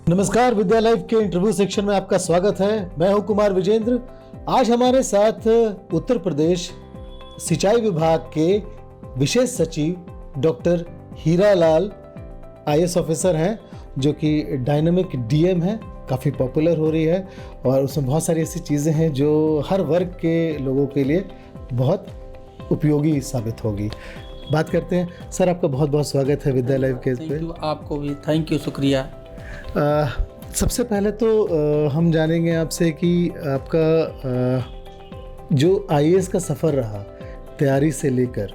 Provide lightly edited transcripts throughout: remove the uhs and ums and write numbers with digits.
नमस्कार, विद्या लाइव के interview section में आपका स्वागत है। मैं हूं कुमार विजेंद्र। आज हमारे साथ उत्तर प्रदेश सिंचाई विभाग के विशेष सचिव डॉक्टर हीरालाल आईएएस ऑफिसर हैं, जो कि डायनामिक डीएम है, काफ़ी पॉपुलर हो रही है और उसमें बहुत सारी ऐसी चीज़ें हैं जो हर वर्ग के लोगों के लिए बहुत उपयोगी साबित होगी। बात करते हैं। सर, आपका बहुत बहुत स्वागत है विद्या लाइव के पे। आपको भी थैंक यू, शुक्रिया। सबसे पहले तो हम जानेंगे आपसे कि आपका जो आईएएस का सफ़र रहा, तैयारी से लेकर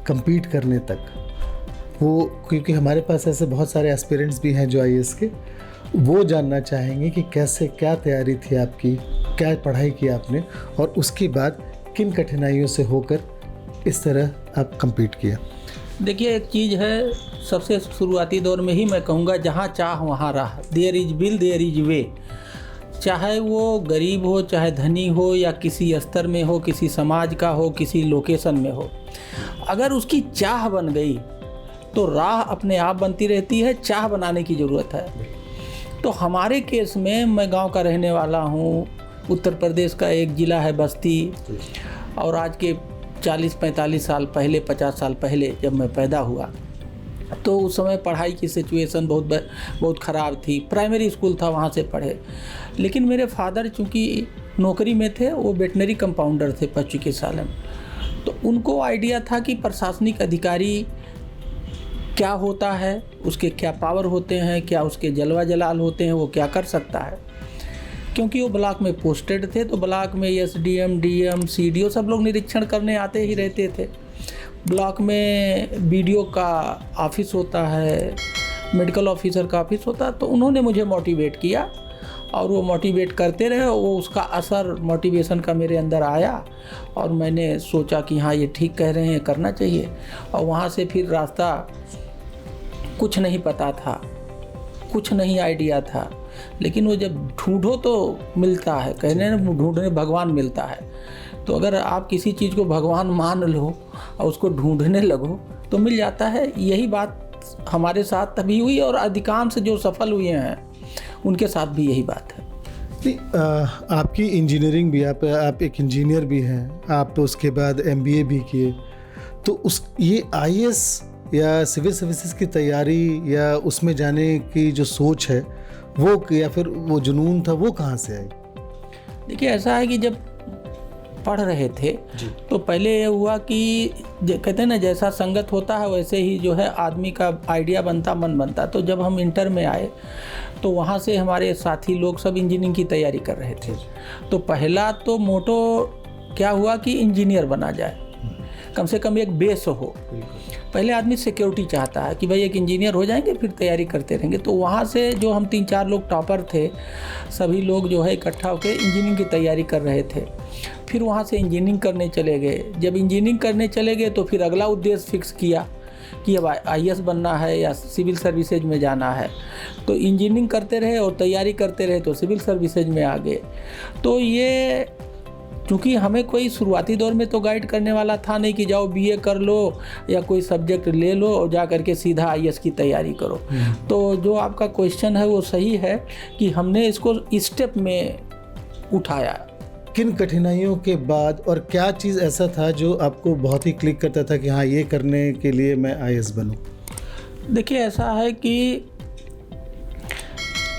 कंपीट करने तक, वो क्योंकि हमारे पास ऐसे बहुत सारे एस्पिरेंट्स भी हैं जो आईएएस के, वो जानना चाहेंगे कि कैसे, क्या तैयारी थी आपकी, क्या पढ़ाई की आपने और उसके बाद किन कठिनाइयों से होकर इस तरह आप कंपीट किया। देखिए, एक चीज़ है, सबसे शुरुआती दौर में ही मैं कहूँगा, जहाँ चाह वहाँ राह। There is will there is way. चाहे वो गरीब हो, चाहे धनी हो, या किसी स्तर में हो, किसी समाज का हो, किसी लोकेशन में हो, अगर उसकी चाह बन गई तो राह अपने आप बनती रहती है। चाह बनाने की ज़रूरत है। तो हमारे केस में, मैं गांव का रहने वाला हूँ। उत्तर प्रदेश का एक ज़िला है बस्ती, और आज के 40-45 साल पहले, 50 साल पहले जब मैं पैदा हुआ तो उस समय पढ़ाई की सिचुएशन बहुत ख़राब थी। प्राइमरी स्कूल था, वहाँ से पढ़े। लेकिन मेरे फादर चूँकि नौकरी में थे, वो वेटनरी कंपाउंडर थे पशु चिकित्सालय में, तो उनको आइडिया था कि प्रशासनिक अधिकारी क्या होता है, उसके क्या पावर होते हैं, क्या उसके जलवा जलाल होते हैं, वो क्या कर सकता है। क्योंकि वो ब्लॉक में पोस्टेड थे, तो ब्लॉक में एसडीएम, डीएम, सीडीओ सब लोग निरीक्षण करने आते ही रहते थे। ब्लॉक में बीडीओ का ऑफिस होता है, मेडिकल ऑफिसर का ऑफिस होता है। तो उन्होंने मुझे मोटिवेट किया और वो मोटिवेट करते रहे। वो उसका असर मोटिवेशन का मेरे अंदर आया और मैंने सोचा कि हाँ, ये ठीक कह रहे हैं, करना चाहिए। और वहाँ से फिर रास्ता, कुछ नहीं पता था, कुछ नहीं आइडिया था, लेकिन वो जब ढूंढो तो मिलता है। कहने न ढूंढने भगवान मिलता है। तो अगर आप किसी चीज़ को भगवान मान लो और उसको ढूंढने लगो तो मिल जाता है। यही बात हमारे साथ तभी हुई और अधिकांश जो सफल हुए हैं उनके साथ भी यही बात है। आपकी इंजीनियरिंग भी, आप एक इंजीनियर भी हैं, आप उसके बाद एमबीए भी किए, तो ये आईएएस या सिविल सर्विसेज की तैयारी या उसमें जाने की जो सोच है वो, या फिर वो जुनून था, वो कहाँ से आई? देखिए, ऐसा है कि जब पढ़ रहे थे तो पहले ये हुआ कि कहते हैं ना, जैसा संगत होता है वैसे ही जो है आदमी का आइडिया बनता, मन बनता। तो जब हम इंटर में आए तो वहाँ से हमारे साथी लोग सब इंजीनियरिंग की तैयारी कर रहे थे। तो पहला तो मोटो क्या हुआ कि इंजीनियर बना जाए, कम से कम एक बेस हो। पहले आदमी सिक्योरिटी चाहता है कि भाई एक इंजीनियर हो जाएंगे, फिर तैयारी करते रहेंगे। तो वहाँ से जो हम 3-4 लोग टॉपर थे, सभी लोग जो है इकट्ठा होकर इंजीनियरिंग की तैयारी कर रहे थे। फिर वहाँ से इंजीनियरिंग करने चले गए। जब इंजीनियरिंग करने चले गए तो फिर अगला उद्देश्य फिक्स किया कि अब आईएएस बनना है या सिविल सर्विसेज में जाना है। तो इंजीनियरिंग करते रहे और तैयारी करते रहे तो सिविल सर्विसेज में आ गए। तो ये क्योंकि हमें कोई शुरुआती दौर में तो गाइड करने वाला था नहीं कि जाओ बीए कर लो या कोई सब्जेक्ट ले लो और जा करके सीधा आईएएस की तैयारी करो। तो जो आपका क्वेश्चन है वो सही है कि हमने इसको स्टेप में उठाया। किन कठिनाइयों के बाद और क्या चीज़ ऐसा था जो आपको बहुत ही क्लिक करता था कि हाँ, ये करने के लिए मैं आईएएस बनूं? देखिए, ऐसा है कि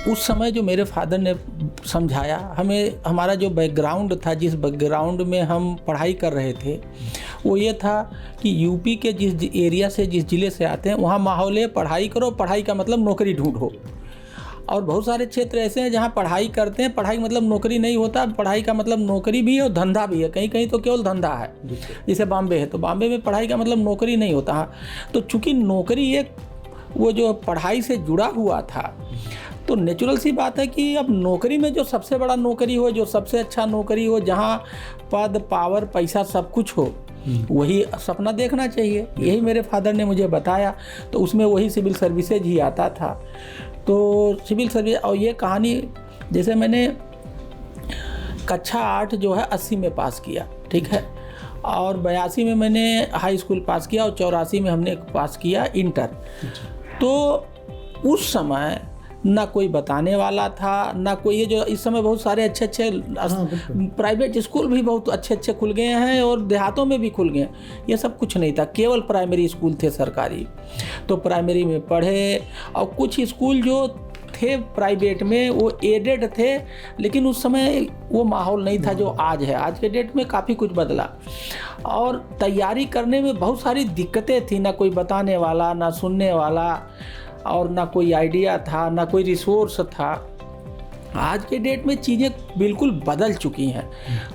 उस समय जो मेरे फादर ने समझाया हमें, हमारा जो बैकग्राउंड था, जिस बैकग्राउंड में हम पढ़ाई कर रहे थे, वो ये था कि यूपी के जिस एरिया से, जिस ज़िले से आते हैं, वहाँ माहौल है पढ़ाई करो, पढ़ाई का मतलब नौकरी ढूंढो। और बहुत सारे क्षेत्र ऐसे हैं जहाँ पढ़ाई करते हैं, पढ़ाई मतलब नौकरी नहीं होता, पढ़ाई का मतलब नौकरी भी है और धंधा भी है। कहीं कहीं तो केवल धंधा है, जैसे बॉम्बे है, तो बॉम्बे में पढ़ाई का मतलब नौकरी नहीं होता। तो चूँकि नौकरी एक वो जो पढ़ाई से जुड़ा हुआ था, तो नेचुरल सी बात है कि अब नौकरी में जो सबसे बड़ा नौकरी हो, जो सबसे अच्छा नौकरी हो, जहाँ पद, पावर, पैसा सब कुछ हो, वही सपना देखना चाहिए। यही मेरे फादर ने मुझे बताया। तो उसमें वही सिविल सर्विसेज ही आता था। तो सिविल सर्विस, और ये कहानी, जैसे मैंने कक्षा 8 जो है 80 में पास किया, ठीक है, और 82 में मैंने हाई स्कूल पास किया और 84 में हमने पास किया इंटर। तो उस समय ना कोई बताने वाला था, ना कोई, ये जो इस समय बहुत सारे अच्छे अच्छे प्राइवेट स्कूल भी बहुत अच्छे अच्छे खुल गए हैं और देहातों में भी खुल गए हैं, ये सब कुछ नहीं था, केवल प्राइमरी स्कूल थे सरकारी। तो प्राइमरी में पढ़े, और कुछ स्कूल जो थे प्राइवेट में वो एडेड थे, लेकिन उस समय वो माहौल नहीं था जो आज है। आज के डेट में काफ़ी कुछ बदला और तैयारी करने में बहुत सारी दिक्कतें थी, ना कोई बताने वाला, ना सुनने वाला, और ना कोई आइडिया था, ना कोई रिसोर्स था। आज के डेट में चीज़ें बिल्कुल बदल चुकी हैं।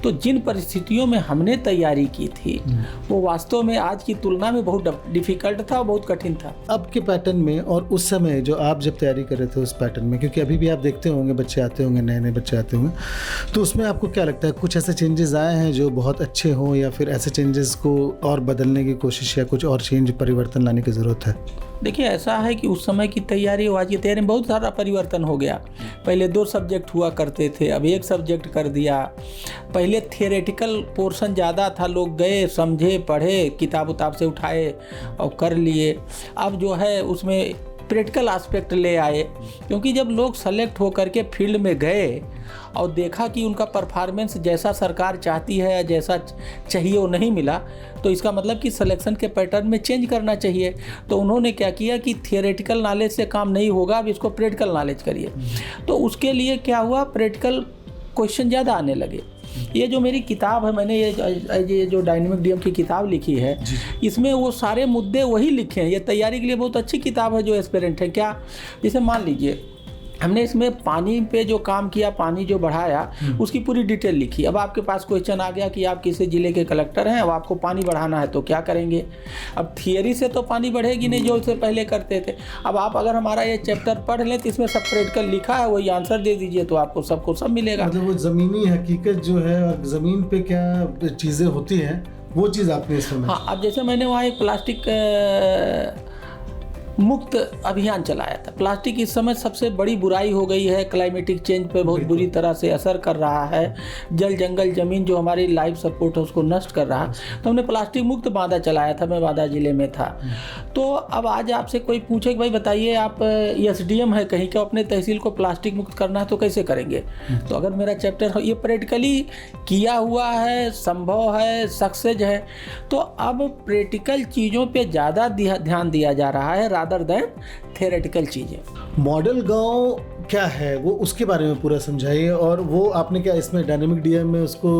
तो जिन परिस्थितियों में हमने तैयारी की थी वो वास्तव में आज की तुलना में बहुत डिफ़िकल्ट था और बहुत कठिन था। अब के पैटर्न में और उस समय जो आप जब तैयारी कर रहे थे उस पैटर्न में, क्योंकि अभी भी आप देखते होंगे बच्चे आते होंगे, नए नए बच्चे आते होंगे, तो उसमें आपको क्या लगता है कुछ ऐसे चेंजेस आए हैं जो बहुत अच्छे हों, या फिर ऐसे चेंजेस को और बदलने की कोशिश या कुछ और चेंज परिवर्तन लाने की ज़रूरत है? देखिए, ऐसा है कि उस समय की तैयारी और आज की तैयारी में बहुत सारा परिवर्तन हो गया। पहले 2 सब्जेक्ट हुआ करते थे, अब 1 सब्जेक्ट कर दिया। पहले थियोरेटिकल पोर्शन ज़्यादा था, लोग गए, समझे, पढ़े, किताब उताब से उठाए और कर लिए। अब जो है उसमें प्रैक्टिकल एस्पेक्ट ले आए, क्योंकि जब लोग सेलेक्ट होकर के फील्ड में गए और देखा कि उनका परफॉर्मेंस जैसा सरकार चाहती है या जैसा चाहिए वो नहीं मिला, तो इसका मतलब कि सिलेक्शन के पैटर्न में चेंज करना चाहिए। तो उन्होंने क्या किया कि थियोरेटिकल नॉलेज से काम नहीं होगा, अब इसको प्रैक्टिकल नॉलेज करिए। तो उसके लिए क्या हुआ, प्रैक्टिकल क्वेश्चन ज़्यादा आने लगे। ये जो मेरी किताब है, मैंने ये जो डायनेमिक डीएम की किताब लिखी है, इसमें वो सारे मुद्दे वही लिखे हैं। ये तैयारी के लिए बहुत अच्छी किताब है जो एस्पिरेंट है। क्या, जैसे मान लीजिए हमने इसमें पानी पे जो काम किया, पानी जो बढ़ाया, उसकी पूरी डिटेल लिखी। अब आपके पास क्वेश्चन आ गया कि आप किसी ज़िले के कलेक्टर हैं, अब आपको पानी बढ़ाना है तो क्या करेंगे। अब थियरी से तो पानी बढ़ेगी नहीं जो इससे पहले करते थे। अब आप अगर हमारा ये चैप्टर पढ़ लें तो इसमें सब प्रैक्टिकल लिखा है, वही आंसर दे दीजिए तो आपको सबको सब मिलेगा। मतलब वो ज़मीनी हकीकत जो है और ज़मीन पे क्या चीज़ें होती हैं वो चीज़ आपने इसमें। हाँ, अब जैसे मैंने वहाँ एक प्लास्टिक मुक्त अभियान चलाया था। प्लास्टिक इस समय सबसे बड़ी बुराई हो गई है, क्लाइमेटिक चेंज पे बहुत बुरी तरह से असर कर रहा है, जल जंगल ज़मीन जो हमारी लाइफ सपोर्ट है उसको नष्ट कर रहा है। तो हमने प्लास्टिक मुक्त बांधा चलाया था, मैं बांदा ज़िले में था। तो अब आज आपसे कोई पूछे कि भाई बताइए आप SDM है कहीं का, अपने तहसील को प्लास्टिक मुक्त करना है तो कैसे करेंगे। तो अगर मेरा चैप्टर ये प्रैक्टिकली किया हुआ है, संभव है, सक्सेस है, तो अब प्रैक्टिकल चीज़ों पर ज़्यादा ध्यान दिया जा रहा है रादर देन थियोरेटिकल चीज़ें। मॉडल गांव क्या है वो उसके बारे में पूरा समझाइए, और वो आपने क्या इसमें डायनेमिक डीएम में उसको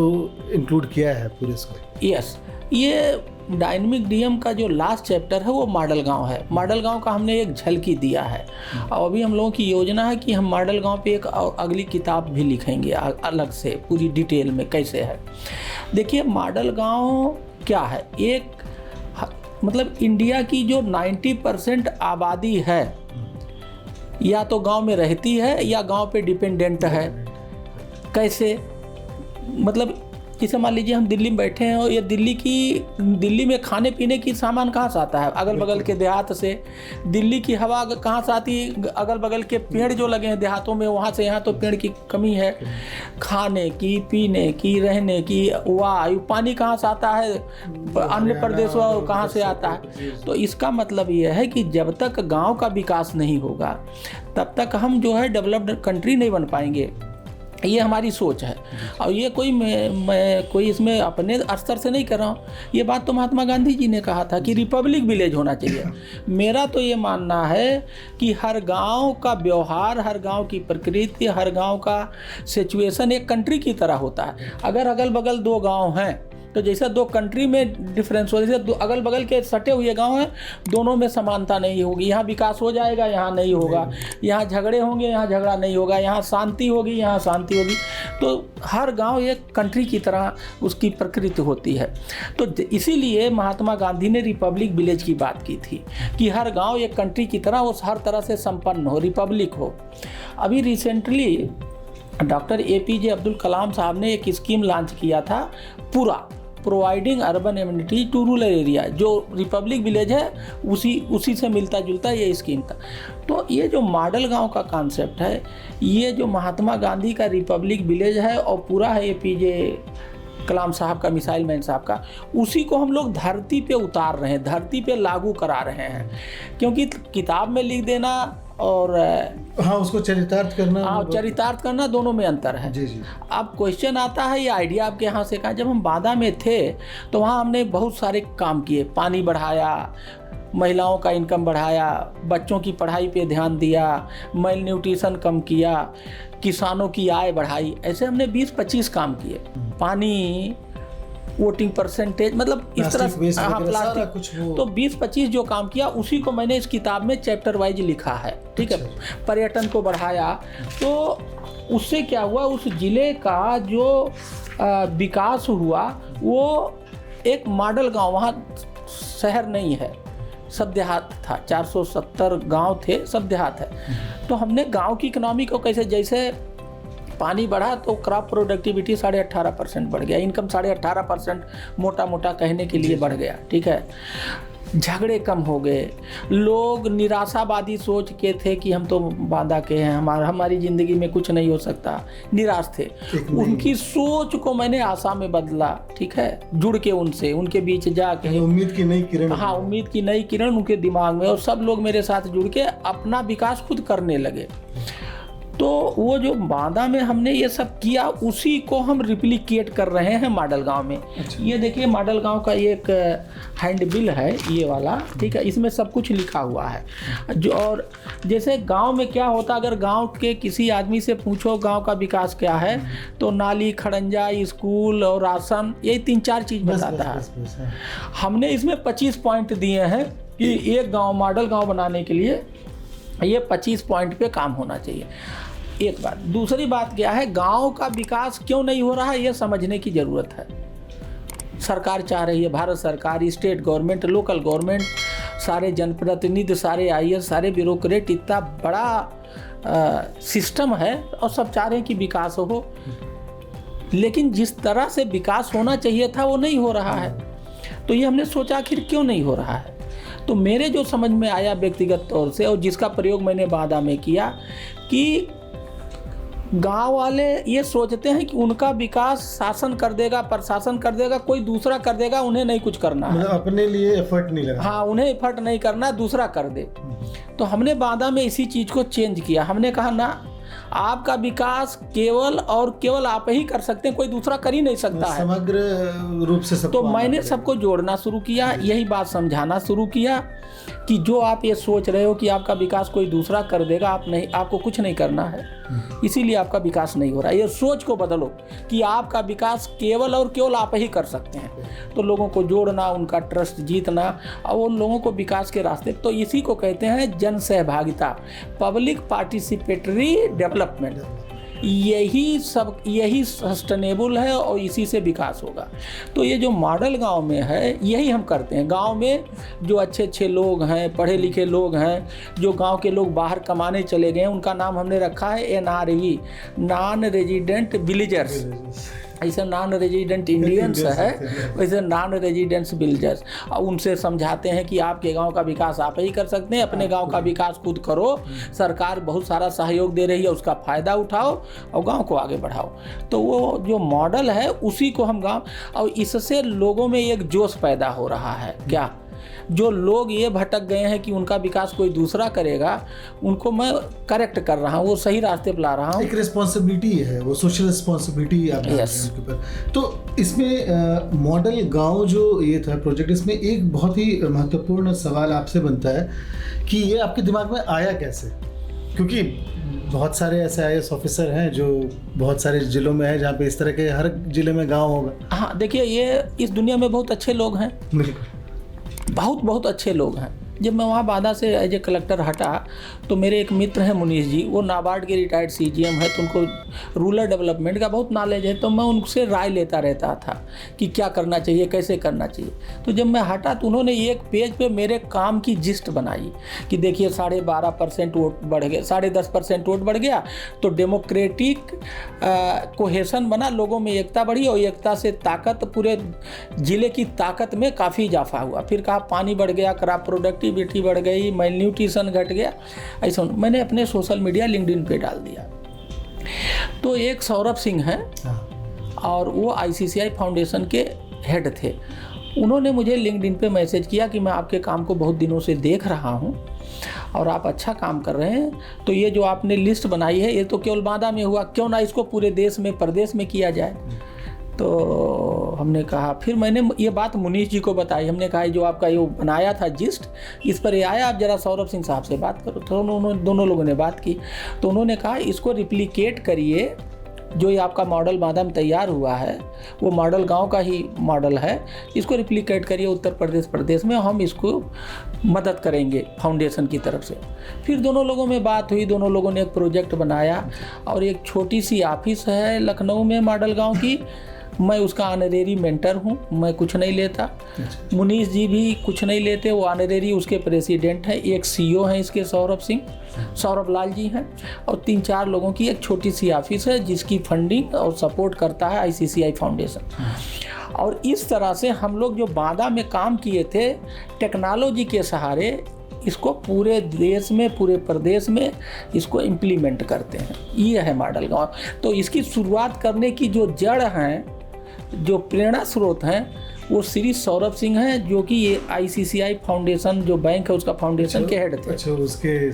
इंक्लूड किया है पूरे इसको? यस, ये डायनेमिक डीएम का जो लास्ट चैप्टर है वो मॉडल गांव है। मॉडल गांव का हमने एक झलकी दिया है, और अभी हम लोगों की योजना है कि हम मॉडल गांव पे एक अगली किताब भी लिखेंगे अलग से पूरी डिटेल में कैसे है। देखिए, मॉडल गांव क्या है, एक मतलब इंडिया की जो 90% आबादी है या तो गांव में रहती है या गांव पे डिपेंडेंट है। कैसे, मतलब जैसे मान लीजिए हम दिल्ली में बैठे हैं और ये दिल्ली में खाने पीने की सामान कहाँ से आता है, अगल बगल के देहात से। दिल्ली की हवा कहाँ से आती है, अगल बगल के पेड़ जो लगे हैं देहातों में वहाँ से। यहाँ तो पेड़ की कमी है। खाने की, पीने की, रहने की, वायु, पानी कहाँ से आता है, अन्य प्रदेशों कहाँ से आता है। तो इसका मतलब ये है कि जब तक गाँव का विकास नहीं होगा तब तक हम जो है डेवलप्ड कंट्री नहीं बन पाएंगे। ये हमारी सोच है, और ये कोई मैं कोई इसमें अपने स्तर से नहीं कर रहा हूँ। ये बात तो महात्मा गांधी जी ने कहा था कि रिपब्लिक विलेज होना चाहिए। मेरा तो ये मानना है कि हर गांव का व्यवहार, हर गांव की प्रकृति, हर गांव का सिचुएशन एक कंट्री की तरह होता है। अगर अगल बगल 2 गांव हैं तो जैसा 2 कंट्री में डिफरेंस हो, जैसे अगल बगल के सटे हुए गांव हैं, दोनों में समानता नहीं होगी। यहाँ विकास हो जाएगा, यहाँ नहीं होगा। यहाँ झगड़े होंगे, यहाँ झगड़ा नहीं होगा। यहाँ शांति होगी, यहाँ शांति होगी। तो हर गांव एक कंट्री की तरह उसकी प्रकृति होती है। तो इसीलिए महात्मा गांधी ने रिपब्लिक विलेज की बात की थी कि हर गाँव एक कंट्री की तरह उस हर तरह से संपन्न हो, रिपब्लिक हो। अभी recently doctor APJ Abdul Kalam साहब ने एक स्कीम लॉन्च किया था, पूरा providing urban amenity to rural area, जो रिपब्लिक विलेज है उसी से मिलता जुलता ये स्कीम था। तो ये जो मॉडल गांव का कॉन्सेप्ट है, ये जो महात्मा गांधी का रिपब्लिक विलेज है और पूरा है APJ कलाम साहब का, मिसाइल मैन साहब का, उसी को हम लोग धरती पे उतार रहे हैं, धरती पे लागू करा रहे हैं। क्योंकि किताब में लिख देना और हाँ, उसको चरितार्थ करना। हाँ, चरितार्थ करना, दोनों में अंतर है। जी जी। अब क्वेश्चन आता है, ये आइडिया आपके यहाँ से कहा। जब हम बांदा में थे तो वहाँ हमने बहुत सारे काम किए, पानी बढ़ाया, महिलाओं का इनकम बढ़ाया, बच्चों की पढ़ाई पे ध्यान दिया, मेल न्यूट्रिशन कम किया, किसानों की आय बढ़ाई। ऐसे हमने 20-25 काम किए। पानी, वोटिंग परसेंटेज, मतलब इस तरह से, हाँ, प्लास्टिक कुछ वो। तो 20-25 जो काम किया उसी को मैंने इस किताब में चैप्टर वाइज लिखा है। ठीक है। पर्यटन को बढ़ाया तो उससे क्या हुआ, उस जिले का जो विकास हुआ वो एक मॉडल गांव, वहाँ शहर नहीं है, सब देहात था। 470 गांव थे, सब देहात है। तो हमने गांव की इकोनॉमी को कैसे, जैसे पानी बढ़ा तो क्रॉप प्रोडक्टिविटी 18.5% बढ़ गया, इनकम 18.5% मोटा मोटा कहने के लिए बढ़ गया। ठीक है। झगड़े कम हो गए, लोग निराशावादी सोच के थे कि हम तो बांदा के हैं, हमारी ज़िंदगी में कुछ नहीं हो सकता, निराश थे। उनकी सोच को मैंने आशा में बदला। ठीक है। जुड़ के उनसे, उनके बीच जाके उम्मीद की नई किरण। हाँ, उम्मीद की नई किरण उनके दिमाग में, और सब लोग मेरे साथ जुड़ के अपना विकास खुद करने लगे। तो वो जो बांदा में हमने ये सब किया उसी को हम रिप्लिकेट कर रहे हैं मॉडल गांव में। ये देखिए, मॉडल गांव का एक हैंडबिल है, ये वाला। ठीक है। इसमें सब कुछ लिखा हुआ है जो, और जैसे गांव में क्या होता, अगर गांव के किसी आदमी से पूछो गांव का विकास क्या है, तो नाली, खड़ंजा, स्कूल और राशन, ये 3-4 चीज़ बताता है। हमने इसमें 25 पॉइंट दिए हैं कि एक गाँव, मॉडल गाँव बनाने के लिए ये 25 पॉइंट पे काम होना चाहिए। एक बात। दूसरी बात क्या है, गांव का विकास क्यों नहीं हो रहा है ये समझने की ज़रूरत है। सरकार चाह रही है, भारत सरकार, स्टेट गवर्नमेंट, लोकल गवर्नमेंट, सारे जनप्रतिनिधि, सारे IAS, सारे ब्यूरोक्रेट, इतना बड़ा सिस्टम है और सब चाह रहे हैं कि विकास हो, लेकिन जिस तरह से विकास होना चाहिए था वो नहीं हो रहा है। तो ये हमने सोचा आखिर क्यों नहीं हो रहा है। तो मेरे जो समझ में आया व्यक्तिगत तौर से, और जिसका प्रयोग मैंने बांदा में किया, कि गांव वाले ये सोचते हैं कि उनका विकास शासन कर देगा, प्रशासन कर देगा, कोई दूसरा कर देगा, उन्हें नहीं कुछ करना है, अपने लिए एफर्ट नहीं लगा। हाँ, उन्हें एफर्ट नहीं करना, दूसरा कर दे। तो हमने बांदा में इसी चीज़ को चेंज किया। हमने कहा ना, आपका विकास केवल और केवल आप ही कर सकते हैं, कोई दूसरा कर ही नहीं सकता है, समग्र रूप से। तो मैंने सबको जोड़ना शुरू किया, यही बात समझाना शुरू किया कि जो आप ये सोच रहे हो कि आपका विकास कोई दूसरा कर देगा, आप नहीं, आपको कुछ नहीं करना है, इसीलिए आपका विकास नहीं हो रहा है। ये सोच को बदलो कि आपका विकास केवल और केवल आप ही कर सकते हैं। तो लोगों को जोड़ना, उनका ट्रस्ट जीतना और उन लोगों को विकास के रास्ते, तो इसी को कहते हैं जन सहभागिता, पब्लिक पार्टिसिपेटरी डेवलपमेंट। यही सस्टेनेबल है और इसी से विकास होगा। तो ये जो मॉडल गांव में है यही हम करते हैं। गांव में जो अच्छे लोग हैं, पढ़े लिखे लोग हैं, जो गांव के लोग बाहर कमाने चले गए हैं, उनका नाम हमने रखा है NRV, नॉन रेजिडेंट विलेजर्स। ऐसे नॉन रेजिडेंट इंडियंस है, वैसे नॉन रेजिडेंट्स विलेजर्स। और उनसे समझाते हैं कि आपके गांव का विकास आप ही कर सकते हैं, अपने गांव का विकास खुद करो, सरकार बहुत सारा सहयोग दे रही है, उसका फ़ायदा उठाओ और गांव को आगे बढ़ाओ। तो वो जो मॉडल है उसी को हम गांव, और इससे लोगों में एक जोश पैदा हो रहा है। क्या, जो लोग ये भटक गए हैं कि उनका विकास कोई दूसरा करेगा, उनको मैं करेक्ट कर रहा हूँ, वो सही रास्ते पर ला रहा हूँ। एक रिस्पॉन्सिबिलिटी है, वो सोशल रिस्पॉन्सिबिलिटी आप उनके ऊपर। तो इसमें मॉडल गांव जो ये था प्रोजेक्ट, इसमें एक बहुत ही महत्वपूर्ण सवाल आपसे बनता है कि ये आपके दिमाग में आया कैसे, क्योंकि बहुत सारे ऐसे IAS ऑफिसर हैं जो बहुत सारे जिलों में है जहाँ पे इस तरह के हर जिले में गाँव होगा। हाँ, देखिए, ये इस दुनिया में बहुत अच्छे लोग हैं, बहुत अच्छे लोग हैं। जब मैं वहाँ बांदा से एज ए कलेक्टर हटा तो मेरे एक मित्र हैं मुनीश जी, वो नाबार्ड के रिटायर्ड CGM है, तो उनको रूरल डेवलपमेंट का बहुत नॉलेज है। तो मैं उनसे राय लेता रहता था कि क्या करना चाहिए, कैसे करना चाहिए। तो जब मैं हटा तो उन्होंने एक पेज पे मेरे काम की जिस्ट बनाई कि देखिए 12.5% वोट बढ़ गया, 10.5% वोट बढ़ गया, तो डेमोक्रेटिक कोहेसन बना, लोगों में एकता बढ़ी और एकता से ताकत, पूरे ज़िले की ताकत में काफ़ी इजाफा हुआ। फिर कहा पानी बढ़ गया, क्रॉप प्रोडक्टिविटी बढ़ गई, मेल न्यूट्रिशन घट गया। ऐसा मैंने अपने सोशल मीडिया लिंक्डइन पे डाल दिया। तो एक सौरभ सिंह हैं और वो ICCI फाउंडेशन के हेड थे, उन्होंने मुझे लिंक्डइन पे मैसेज किया कि मैं आपके काम को बहुत दिनों से देख रहा हूँ और आप अच्छा काम कर रहे हैं, तो ये जो आपने लिस्ट बनाई है ये तो केवल बांदा में हुआ, क्यों ना इसको पूरे देश में प्रदेश में किया जाए। तो हमने कहा, फिर मैंने ये बात मुनीश जी को बताई। हमने कहा जो आपका ये बनाया था जिस्ट, इस पर ये आया, आप ज़रा सौरभ सिंह साहब से बात करो। तो उन्होंने, दोनों लोगों ने बात की, तो उन्होंने कहा इसको रिप्लिकेट करिए, जो ये आपका मॉडल बांदा में तैयार हुआ है वो मॉडल गांव का ही मॉडल है, इसको रिप्लिकेट करिए उत्तर प्रदेश में, हम इसको मदद करेंगे फाउंडेशन की तरफ से। फिर दोनों लोगों में बात हुई, दोनों लोगों ने एक प्रोजेक्ट बनाया और एक छोटी सी ऑफिस है लखनऊ में मॉडल गांव की, मैं उसका ऑनरेरी मेंटर हूँ, मैं कुछ नहीं लेता। मुनीश जी भी कुछ नहीं लेते, वो ऑनरेरी उसके प्रेसिडेंट हैं। एक सीईओ हैं इसके सौरभ लाल जी हैं, और 3-4 लोगों की एक छोटी सी ऑफिस है जिसकी फंडिंग और सपोर्ट करता है ICCI फाउंडेशन। और इस तरह से हम लोग जो बांदा में काम किए थे टेक्नोलॉजी के सहारे, इसको पूरे देश में, पूरे प्रदेश में इसको इम्प्लीमेंट करते हैं। ये है मॉडल गांव। तो इसकी शुरुआत करने की जो जड़ हैं, जो प्रेरणा स्रोत हैं, वो श्री सौरभ सिंह हैं, जो कि ये ICCI फाउंडेशन जो बैंक है उसका फाउंडेशन के हेड थे। अच्छा, उसके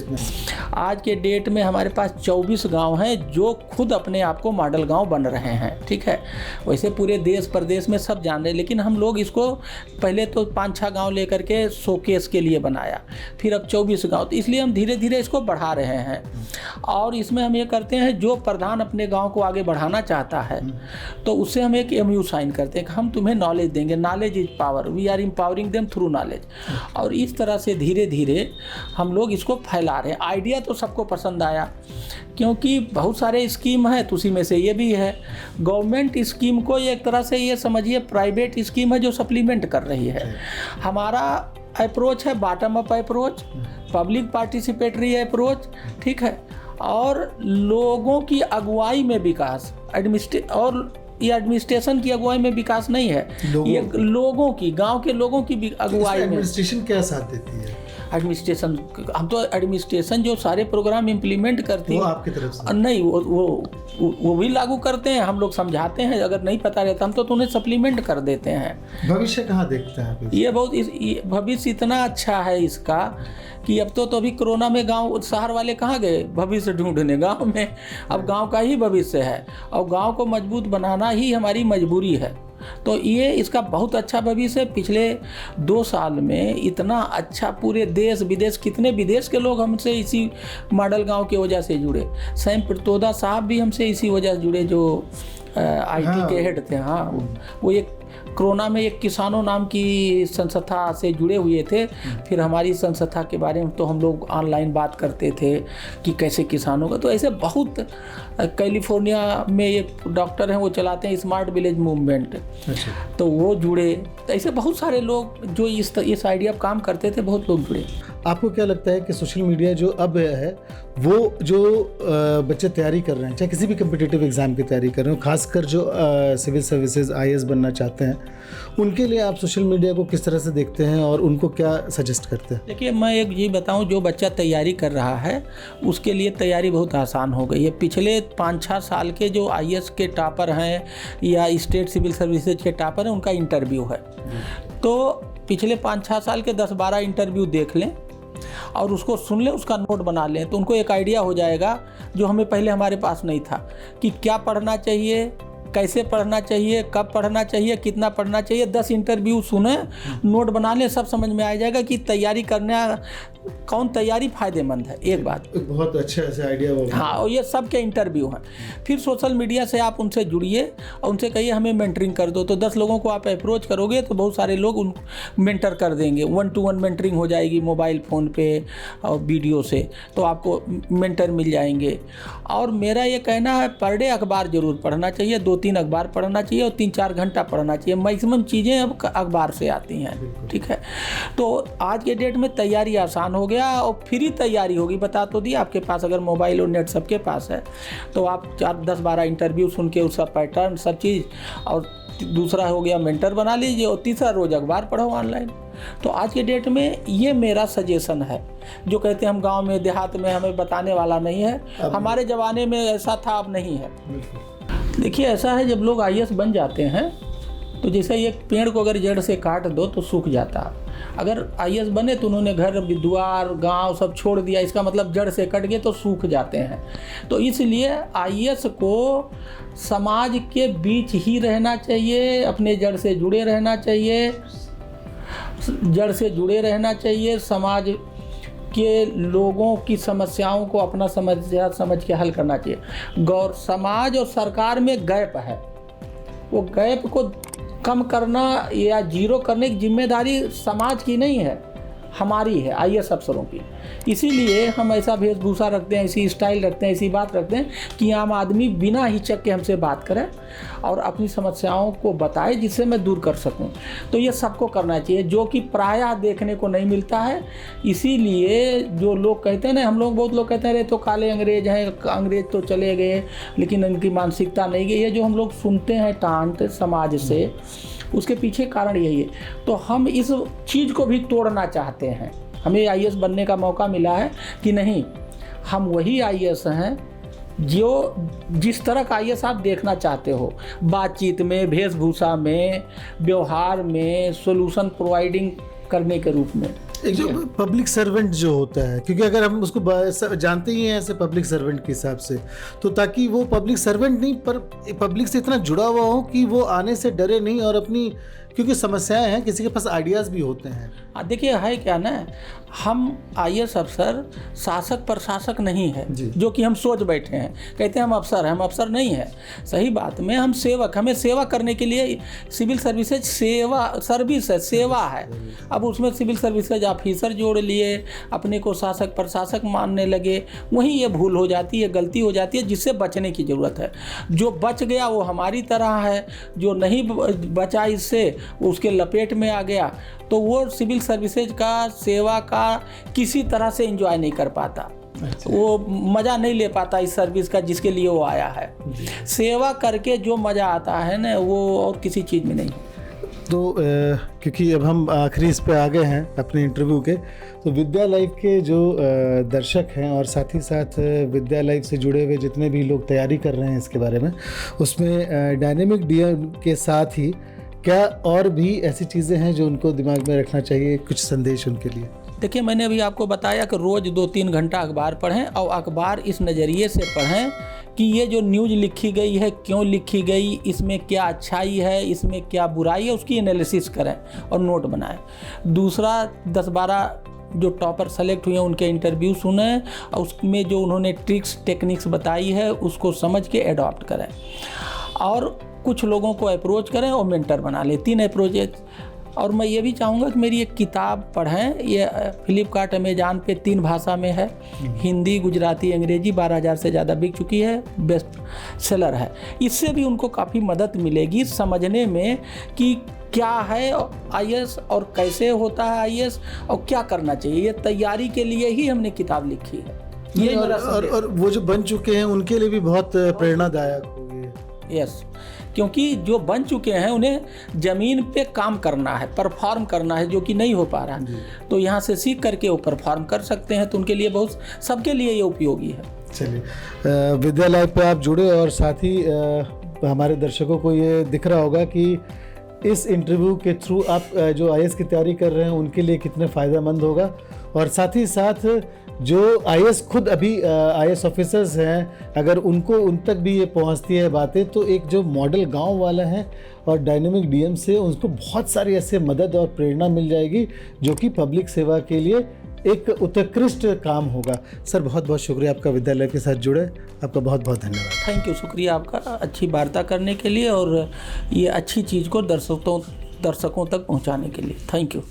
आज के डेट में हमारे पास 24 गांव हैं जो खुद अपने आप को मॉडल गांव बन रहे हैं, ठीक है। वैसे पूरे देश प्रदेश में सब जान रहे हैं, लेकिन हम लोग इसको पहले तो 5-6 गांव लेकर के शोकेस के लिए बनाया, फिर अब 24 गांव, तो इसलिए हम धीरे धीरे इसको बढ़ा रहे हैं। और इसमें हम ये करते हैं, जो प्रधान अपने गाँव को आगे बढ़ाना चाहता है तो उससे हम एक MOU साइन करते हैं कि हम तुम्हें नॉलेज देंगे, knowledge is power, we are empowering them through knowledge. और इस तरह से धीरे धीरे हम लोग इसको फैला रहे हैं। आइडिया तो सबको पसंद आया, क्योंकि बहुत सारे स्कीम है, तो उसी में से ये भी है। गवर्नमेंट स्कीम को एक तरह से ये समझिए प्राइवेट स्कीम है जो सप्लीमेंट कर रही है। हमारा अप्रोच है bottom up approach, public participatory approach, ठीक है। और लोगों की अगुवाई में विकास, और ये एडमिनिस्ट्रेशन की अगुवाई में विकास नहीं है, ये लोगों की, गांव के लोगों की अगुवाई में। एडमिनिस्ट्रेशन क्या साथ देती है? एडमिनिस्ट्रेशन, हम तो एडमिनिस्ट्रेशन जो सारे प्रोग्राम इम्प्लीमेंट करती है, वो आपकी तरफ से नहीं, वो भी लागू करते हैं, हम लोग समझाते हैं, अगर नहीं पता रहता हम तो उन्हें सप्लीमेंट कर देते हैं। भविष्य कहाँ देखते हैं आप? ये बहुत भविष्य इतना अच्छा है इसका कि अब तो अभी कोरोना में गांव शहर वाले कहाँ गए भविष्य ढूंढने, गांव में अब गांव का ही भविष्य है, और गांव को मजबूत बनाना ही हमारी मजबूरी है। तो ये इसका बहुत अच्छा भविष्य है। पिछले 2 साल में इतना अच्छा, पूरे देश विदेश, कितने विदेश के लोग हमसे इसी मॉडल गांव की वजह से जुड़े। सैम प्रतोदा साहब भी हमसे इसी वजह से जुड़े, जो IT के हेड थे। हाँ, वो एक कोरोना में एक किसानों नाम की संस्था से जुड़े हुए थे। फिर हमारी संस्था के बारे में तो हम लोग ऑनलाइन बात करते थे कि कैसे किसानों का, तो ऐसे बहुत, कैलिफोर्निया में एक डॉक्टर हैं, वो चलाते हैं स्मार्ट विलेज मूवमेंट, तो वो जुड़े। तो ऐसे बहुत सारे लोग जो इस आइडिया पर काम करते थे, बहुत लोग जुड़े। आपको क्या लगता है कि सोशल मीडिया जो अब है, वो जो बच्चे तैयारी कर रहे हैं, चाहे किसी भी कम्पिटिटिव एग्जाम की तैयारी कर रहे हो, खासकर जो सिविल सर्विसेज IAS बनना चाहते हैं, उनके लिए आप सोशल मीडिया को किस तरह से देखते हैं और उनको क्या सजेस्ट करते हैं? देखिए, मैं एक ये बताऊं, जो बच्चा तैयारी कर रहा है उसके लिए तैयारी बहुत आसान हो गई है। पिछले 5-6 साल के जो IAS के टॉपर हैं या स्टेट सिविल सर्विसेज के टॉपर हैं, उनका इंटरव्यू है। तो पिछले 5-6 साल के 10-12 इंटरव्यू देख लें और उसको सुन लें, उसका नोट बना लें, तो उनको एक आइडिया हो जाएगा जो हमें पहले हमारे पास नहीं था, कि क्या पढ़ना चाहिए, कैसे पढ़ना चाहिए, कब पढ़ना चाहिए, कितना पढ़ना चाहिए। 10 इंटरव्यू सुने, नोट बना लें, सब समझ में आ जाएगा कि तैयारी करना, कौन तैयारी फ़ायदेमंद है। एक बात, बहुत अच्छा ऐसा आइडिया होगा। हाँ, और ये सब के इंटरव्यू हैं। फिर सोशल मीडिया से आप उनसे जुड़िए और उनसे कहिए हमें मेंटरिंग कर दो, तो 10 लोगों को आप अप्रोच करोगे तो बहुत सारे लोग उन मेंटर कर देंगे। 1-to-1 मेंटरिंग हो जाएगी मोबाइल फ़ोन पे और वीडियो से, तो आपको मेंटर मिल जाएंगे। और मेरा ये कहना है, पर डे अखबार ज़रूर पढ़ना चाहिए, 2-3 अखबार पढ़ना चाहिए और 3-4 घंटा पढ़ना चाहिए। मैक्सिमम चीज़ें अब अखबार से आती हैं, ठीक है। तो आज के डेट में तैयारी आसान हो गया और फ्री तैयारी होगी। बता तो दिया, आपके पास अगर मोबाइल और नेट सबके पास है तो आप 10-12 इंटरव्यू सुन के उसका पैटर्न सब चीज़, और दूसरा हो गया मेंटर बना लीजिए, और तीसरा रोज़ अखबार पढ़ो ऑनलाइन। तो आज के डेट में ये मेरा सजेशन है। जो कहते हैं हम गांव में देहात में हमें बताने वाला नहीं है, हमारे ज़माने में ऐसा था, अब नहीं है। देखिए, ऐसा है, जब लोग IAS बन जाते हैं तो जैसे एक पेड़ को अगर जड़ से काट दो तो सूख जाता है। अगर आईएएस बने तो उन्होंने घर द्वार गांव सब छोड़ दिया, इसका मतलब जड़ से कट गए तो सूख जाते हैं। तो इसलिए आईएएस को समाज के बीच ही रहना चाहिए, अपने जड़ से जुड़े रहना चाहिए, जड़ से जुड़े रहना चाहिए, समाज के लोगों की समस्याओं को अपना समझ के हल करना चाहिए। समाज और सरकार में गैप है, वो गैप को कम करना या जीरो करने की जिम्मेदारी समाज की नहीं है, हमारी है, आईएएस अफसरों की। इसीलिए हम ऐसा वेशभूषा रखते हैं, ऐसी स्टाइल रखते हैं, ऐसी बात रखते हैं कि आम आदमी बिना हिचक के हमसे बात करे और अपनी समस्याओं को बताए जिससे मैं दूर कर सकूं। तो ये सबको करना चाहिए, जो कि प्रायः देखने को नहीं मिलता है। इसीलिए जो लोग कहते हैं ना, हम लोग बहुत लोग कहते हैं अरे तो काले अंग्रेज हैं, अंग्रेज तो चले गए लेकिन उनकी मानसिकता नहीं गई, ये जो हम लोग सुनते हैं टांट समाज से, उसके पीछे कारण यही है। तो हम इस चीज़ को भी तोड़ना चाहते हैं। हमें आईएएस बनने का मौका मिला है कि नहीं, हम वही आईएएस हैं जो जिस तरह का आईएएस आप देखना चाहते हो, बातचीत में, वेशभूषा में, व्यवहार में, सॉल्यूशन प्रोवाइडिंग करने के रूप में। एक जो पब्लिक सर्वेंट जो होता है, क्योंकि अगर हम उसको जानते ही हैं ऐसे पब्लिक सर्वेंट के हिसाब से, तो ताकि वो पब्लिक सर्वेंट नहीं पर पब्लिक से इतना जुड़ा हुआ हो कि वो आने से डरे नहीं, और अपनी, क्योंकि समस्याएं हैं, किसी के पास आइडियाज़ भी होते हैं। देखिए है क्या ना, हम आईएएस अफसर शासक प्रशासक नहीं है जो कि हम सोच बैठे हैं, कहते हैं हम अफसर हैं, हम अफसर नहीं है। सही बात में हम सेवक, हमें सेवा करने के लिए सिविल सर्विसेज सर्विस है, सेवा है। अब उसमें सिविल सर्विसेज ऑफिसर जोड़ लिए, अपने को शासक प्रशासक मानने लगे, वहीं ये भूल हो जाती है, गलती हो जाती है, जिससे बचने की ज़रूरत है। जो बच गया वो हमारी तरह है, जो नहीं बचा इससे उसके लपेट में आ गया तो वो सिविल सर्विसेज का, सेवा का किसी तरह से एंजॉय नहीं कर पाता, वो मज़ा नहीं ले पाता इस सर्विस का जिसके लिए वो आया है। सेवा करके जो मज़ा आता है ना, वो और किसी चीज़ में नहीं। तो क्योंकि अब हम आखिरी इस पे आ गए हैं अपने इंटरव्यू के, तो विद्या लाइव के जो दर्शक हैं और साथ ही साथ विद्या लाइव से जुड़े हुए जितने भी लोग तैयारी कर रहे हैं इसके बारे में, उसमें डायनेमिक डीएम के साथ ही क्या और भी ऐसी चीज़ें हैं जो उनको दिमाग में रखना चाहिए, कुछ संदेश उनके लिए? देखिए, मैंने अभी आपको बताया कि रोज़ 2-3 घंटा अखबार पढ़ें, और अखबार इस नज़रिए से पढ़ें कि ये जो न्यूज़ लिखी गई है क्यों लिखी गई, इसमें क्या अच्छाई है, इसमें क्या बुराई है, उसकी एनालिसिस करें और नोट बनाएं। दूसरा, 10-12 जो टॉपर सेलेक्ट हुए हैं उनके इंटरव्यू सुने और उसमें जो उन्होंने ट्रिक्स टेक्निक्स बताई है उसको समझ के एडॉप्ट करें, और कुछ लोगों को अप्रोच करें और मेंटर बना लें। 3 अप्रोचेज। और मैं ये भी चाहूँगा कि मेरी एक किताब पढ़ें, ये फ्लिपकार्ट अमेज़न पे 3 भाषा में है, हिंदी, गुजराती, अंग्रेजी, 12,000 से ज़्यादा बिक चुकी है, बेस्ट सेलर है। इससे भी उनको काफ़ी मदद मिलेगी समझने में कि क्या है आईएएस और कैसे होता है आईएएस और क्या करना चाहिए। ये तैयारी के लिए ही हमने किताब लिखी है। ये और वो जो बन चुके हैं उनके लिए भी बहुत प्रेरणादायक होगी। यस, क्योंकि जो बन चुके हैं उन्हें ज़मीन पे काम करना है, परफॉर्म करना है, जो कि नहीं हो पा रहा है, तो यहाँ से सीख करके वो परफॉर्म कर सकते हैं। तो उनके लिए बहुत, सबके लिए ये उपयोगी है। चलिए, विद्या लाइव पे आप जुड़े, और साथ ही हमारे दर्शकों को ये दिख रहा होगा कि इस इंटरव्यू के थ्रू आप जो आईएएस की तैयारी कर रहे हैं उनके लिए कितने फ़ायदेमंद होगा, और साथ ही साथ जो आईएएस खुद अभी आईएएस ऑफिसर्स हैं, अगर उन तक भी ये पहुंचती है बातें, तो एक जो मॉडल गांव वाला है और डायनेमिक डीएम से उनको बहुत सारी ऐसे मदद और प्रेरणा मिल जाएगी जो कि पब्लिक सेवा के लिए एक उत्कृष्ट काम होगा। सर, बहुत बहुत शुक्रिया आपका विद्या लाइव के साथ जुड़े, आपका बहुत बहुत धन्यवाद। थैंक यू, शुक्रिया आपका अच्छी वार्ता करने के लिए और ये अच्छी चीज़ को दर्शकों तक पहुंचाने के लिए। Thank you.